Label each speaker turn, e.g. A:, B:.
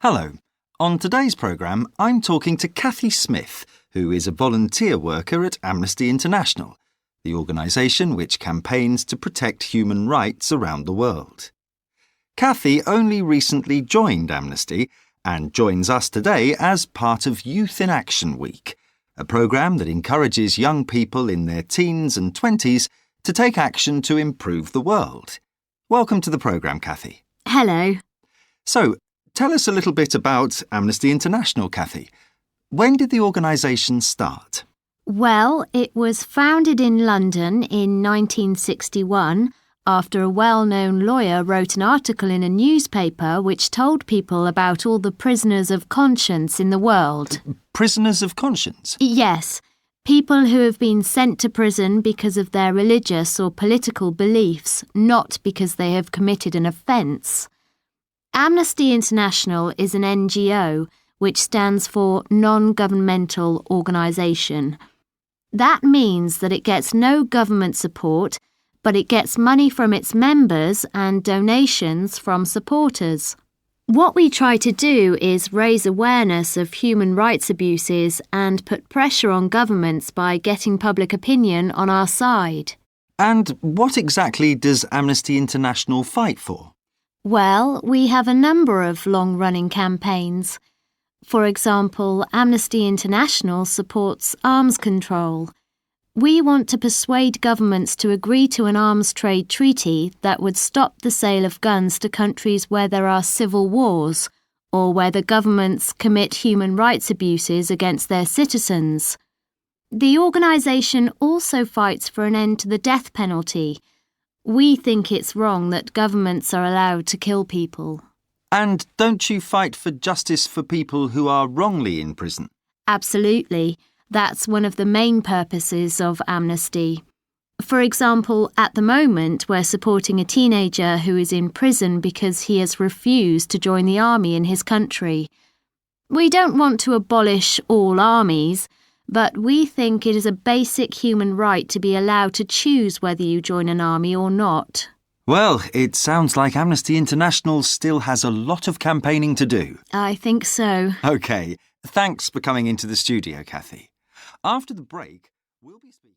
A: Hello. On today's programme, I'm talking to Kathy Smith, who is a volunteer worker at Amnesty International, the organisation which campaigns to protect human rights around the world. Kathy only recently joined Amnesty and joins us today as part of Youth in Action Week, a programme that encourages young people in their teens and 20s to take action to improve the world. Welcome to the programme, Kathy.
B: Hello.
A: So, tell us a little bit about Amnesty International, Kathy. When did the organisation start?
B: Well, it was founded in London in 1961 after a well-known lawyer wrote an article in a newspaper which told people about all the prisoners of conscience in the world.
A: Prisoners of conscience?
B: Yes, people who have been sent to prison because of their religious or political beliefs, not because they have committed an offence. Amnesty International is an NGO, which stands for Non-Governmental Organisation. That means that it gets no government support, but it gets money from its members and donations from supporters. What we try to do is raise awareness of human rights abuses and put pressure on governments by getting public opinion on our side.
A: And what exactly does Amnesty International fight for?
B: Well, we have a number of long-running campaigns. For example, Amnesty International supports arms control. We want to persuade governments to agree to an arms trade treaty that would stop the sale of guns to countries where there are civil wars or where the governments commit human rights abuses against their citizens. The organisation also fights for an end to the death penalty. We think it's wrong that governments are allowed to kill people.
A: And don't you fight for justice for people who are wrongly in prison?
B: Absolutely. That's one of the main purposes of Amnesty. For example, at the moment, we're supporting a teenager who is in prison because he has refused to join the army in his country. We don't want to abolish all armies, but we think it is a basic human right to be allowed to choose whether you join an army or not.
A: Well, it sounds like Amnesty International still has a lot of campaigning to do.
B: I think so.
A: OK, thanks for coming into the studio, Kathy. After the break, we'll be speaking...